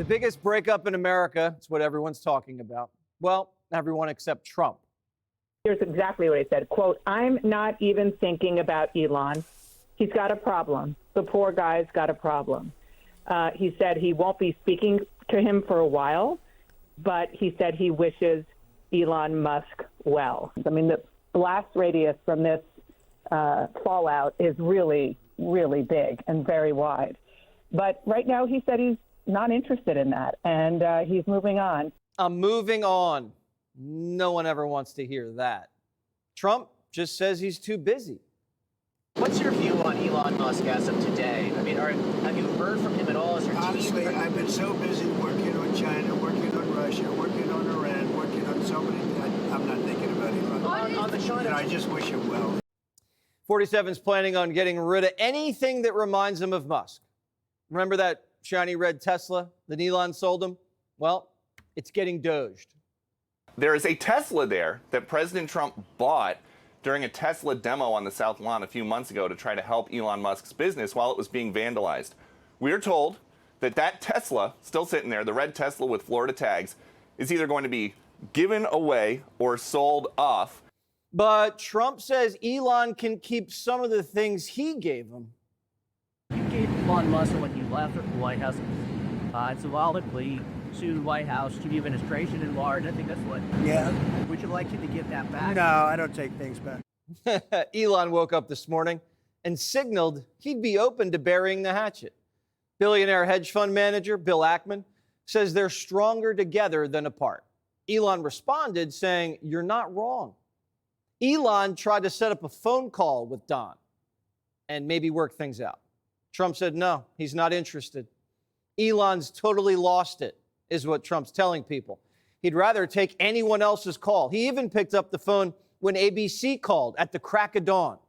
The biggest breakup in America, it's what everyone's talking about. Well, everyone except Trump. Here's exactly what he said. Quote, "I'm not even thinking about Elon. He's got a problem. The poor guy's got a problem." He said he won't be speaking to him for a while, but he said he wishes Elon Musk well. I mean, the blast radius from this fallout is really, really big and very wide. But right now he said he's not interested in that, and he's moving on. I'm moving on. No one ever wants to hear that. Trump just says he's too busy. What's your view on Elon Musk as of today? I mean, have you heard from him at all? Is your Honestly, I've been so busy working on China, working on Russia, working on Iran, working on so many. I'm not thinking about Elon. On the China. And I just wish him well. 47's planning on getting rid of anything that reminds him of Musk. Remember that shiny red Tesla that Elon sold him? Well, it's getting doged. There is a Tesla there that President Trump bought during a Tesla demo on the South Lawn a few months ago to try to help Elon Musk's business while it was being vandalized. We're told that that Tesla, still sitting there, the red Tesla with Florida tags, is either going to be given away or sold off. But Trump says Elon can keep some of the things he gave him. You gave Elon Musk when he left the White House symbolically to the White House, to the administration in large. I think that's what. Yeah. Would you like him to give that back? No, I don't take things back. Elon woke up this morning and signaled he'd be open to burying the hatchet. Billionaire hedge fund manager Bill Ackman says they're stronger together than apart. Elon responded saying, "You're not wrong." Elon tried to set up a phone call with Don and maybe work things out. Trump said no, he's not interested. Elon's totally lost it, is what Trump's telling people. He'd rather take anyone else's call. He even picked up the phone when ABC called at the crack of dawn.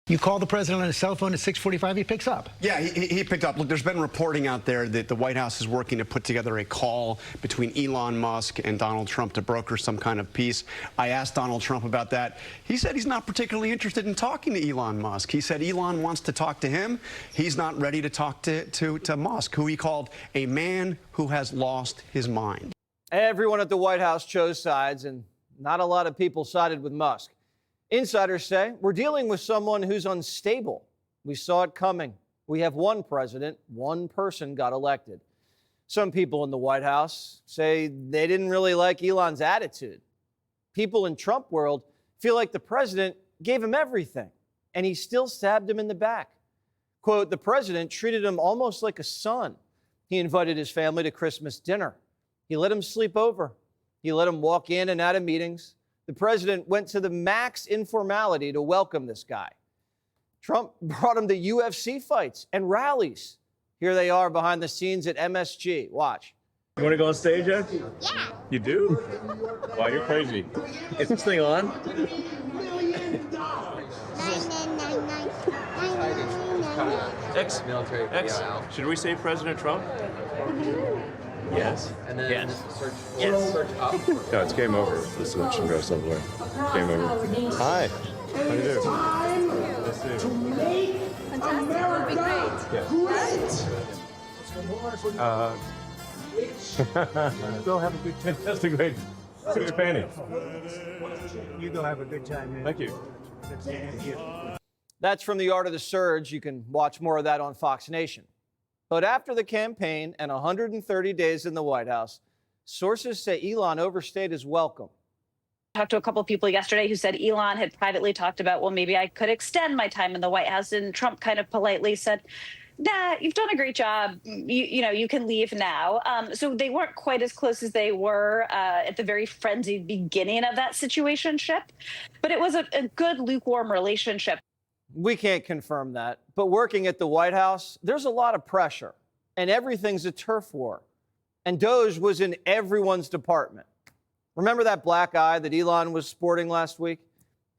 You call the president on his cell phone at 6:45, he picks up. Yeah, he picked up. Look, there's been reporting out there that the White House is working to put together a call between Elon Musk and Donald Trump to broker some kind of peace. I asked Donald Trump about that. He said he's not particularly interested in talking to Elon Musk. He said Elon wants to talk to him. He's not ready to talk to Musk, who he called a man who has lost his mind. Everyone at the White House chose sides, and not a lot of people sided with Musk. Insiders say we're dealing with someone who's unstable. We saw it coming. We have one president, one person got elected. Some people in the White House say they didn't really like Elon's attitude. People in Trump world feel like the president gave him everything, and he still stabbed him in the back. Quote, the president treated him almost like a son. He invited his family to Christmas dinner. He let him sleep over. He let him walk in and out of meetings. The president went to the max informality to welcome this guy. Trump brought him to UFC fights and rallies. Here they are behind the scenes at MSG. Watch. You want to go on stage, Ed? Yeah. You do? Wow, you're crazy. Is this thing on? X. Military. X. Should we say President Trump? Yes. And then yes. Search. Yes. Search up. No, it's game over. This election goes somewhere. Game over. Hi. How do you do? Nice to see you. Fantastic. It would be great. Go have a good time. That's the great. Good Spanish. You go have a good time, man. Thank you. That's from The Art of the Surge. You can watch more of that on Fox Nation. But after the campaign and 130 days in the White House, sources say Elon overstayed his welcome. I talked to a couple of people yesterday who said Elon had privately talked about, well, maybe I could extend my time in the White House. And Trump kind of politely said, nah, you've done a great job. You can leave now. So they weren't quite as close as they were at the very frenzied beginning of that situationship. But it was a good lukewarm relationship. We can't confirm that, but working at the White House, there's a lot of pressure, and everything's a turf war. And Doge was in everyone's department. Remember that black eye that Elon was sporting last week?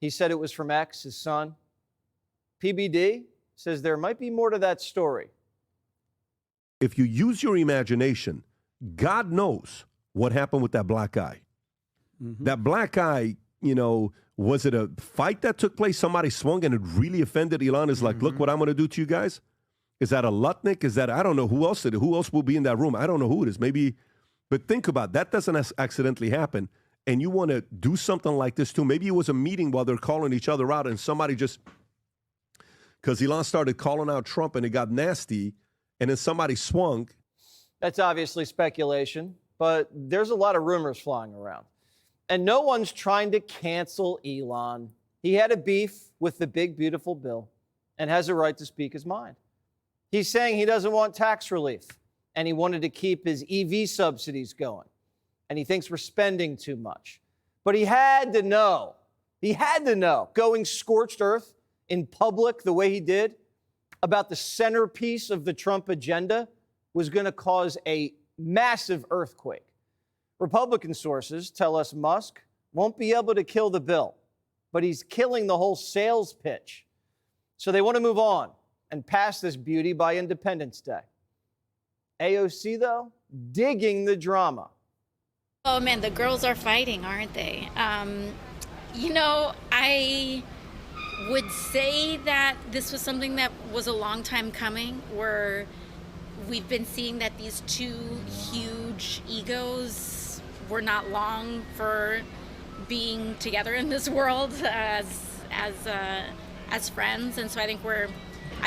He said it was from X, his son. PBD says there might be more to that story. If you use your imagination, God knows what happened with that black eye. Mm-hmm. That black eye, was it a fight that took place? Somebody swung and it really offended Elon. Is like, look what I'm going to do to you guys. Is that a Lutnick? Is that, I don't know who else it is. Who else will be in that room? I don't know who it is. Maybe, but think about that. Doesn't accidentally happen. And you want to do something like this too. Maybe it was a meeting while they're calling each other out and somebody just, because Elon started calling out Trump and it got nasty and then somebody swung. That's obviously speculation, but there's a lot of rumors flying around. And no one's trying to cancel Elon. He had a beef with the big, beautiful bill and has a right to speak his mind. He's saying he doesn't want tax relief and he wanted to keep his EV subsidies going. And he thinks we're spending too much. But he had to know, going scorched earth in public the way he did about the centerpiece of the Trump agenda was going to cause a massive earthquake. Republican sources tell us Musk won't be able to kill the bill, but he's killing the whole sales pitch. So they want to move on and pass this beauty by Independence Day. AOC, though, digging the drama. Oh man, the girls are fighting, aren't they? I would say that this was something that was a long time coming, where we've been seeing that these two huge egos were not long for being together in this world as friends. And so I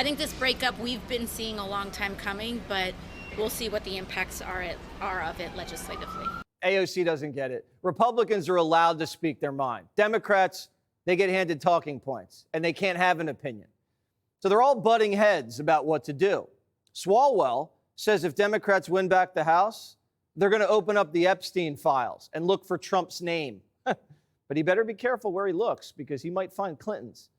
think this breakup we've been seeing a long time coming, but we'll see what the impacts are of it legislatively. AOC doesn't get it. Republicans are allowed to speak their mind. Democrats, they get handed talking points, and they can't have an opinion. So they're all butting heads about what to do. Swalwell says if Democrats win back the House, they're going to open up the Epstein files and look for Trump's name. But he better be careful where he looks because he might find Clinton's.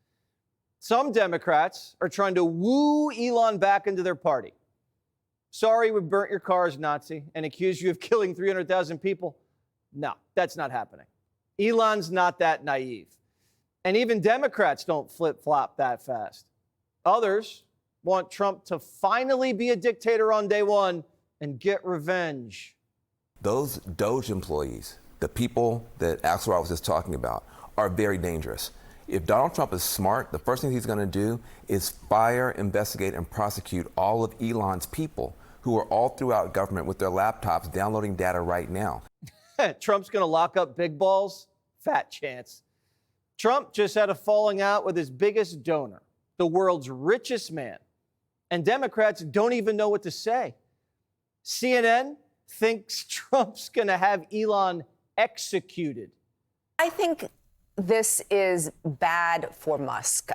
Some Democrats are trying to woo Elon back into their party. Sorry, we burnt your cars, Nazi, and accused you of killing 300,000 people. No, that's not happening. Elon's not that naive. And even Democrats don't flip-flop that fast. Others want Trump to finally be a dictator on day one and get revenge. Those Doge employees, the people that Axelrod was just talking about, are very dangerous. If Donald Trump is smart, the first thing he's going to do is fire, investigate, and prosecute all of Elon's people who are all throughout government with their laptops downloading data right now. Trump's going to lock up big balls? Fat chance. Trump just had a falling out with his biggest donor, the world's richest man. And Democrats don't even know what to say. CNN thinks Trump's going to have Elon executed. I think this is bad for Musk.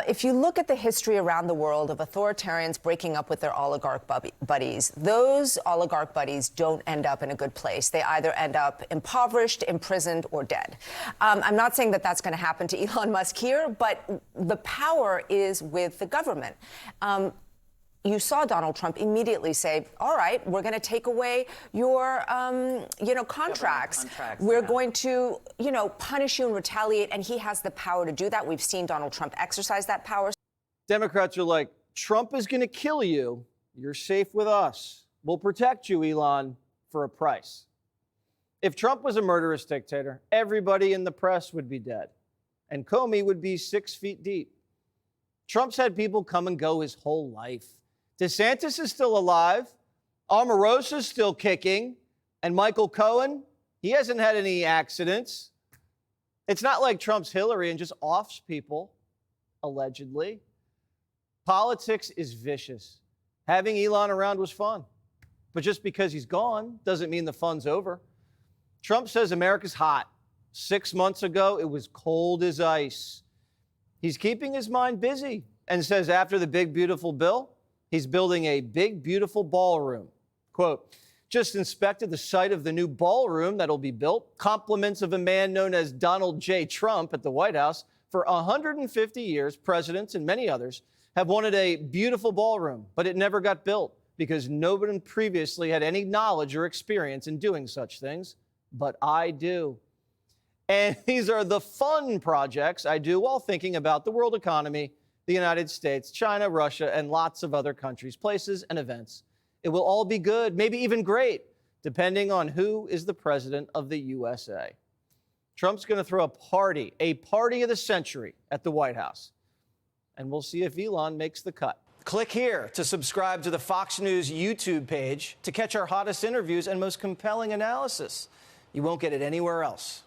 If you look at the history around the world of authoritarians breaking up with their oligarch buddies, those oligarch buddies don't end up in a good place. They either end up impoverished, imprisoned, or dead. I'm not saying that that's going to happen to Elon Musk here, but the power is with the government. You saw Donald Trump immediately say, all right, we're going to take away your, contracts. We're going to, punish you and retaliate. And he has the power to do that. We've seen Donald Trump exercise that power. Democrats are like, Trump is going to kill you. You're safe with us. We'll protect you, Elon, for a price. If Trump was a murderous dictator, everybody in the press would be dead. And Comey would be 6 feet deep. Trump's had people come and go his whole life. DeSantis is still alive. Omarosa's still kicking. And Michael Cohen, he hasn't had any accidents. It's not like Trump's Hillary and just offs people, allegedly. Politics is vicious. Having Elon around was fun. But just because he's gone doesn't mean the fun's over. Trump says America's hot. 6 months ago, it was cold as ice. He's keeping his mind busy and says after the big, beautiful bill, he's building a big, beautiful ballroom. Quote, just inspected the site of the new ballroom that'll be built. Compliments of a man known as Donald J. Trump at the White House. For 150 years, presidents and many others have wanted a beautiful ballroom, but it never got built because nobody previously had any knowledge or experience in doing such things. But I do. And these are the fun projects I do while thinking about the world economy, the United States, China, Russia, and lots of other countries, places, and events. It will all be good, maybe even great, depending on who is the president of the USA. Trump's going to throw a party of the century at the White House. and we'll see if Elon makes the cut. Click here to subscribe to the Fox News YouTube page to catch our hottest interviews and most compelling analysis. You won't get it anywhere else.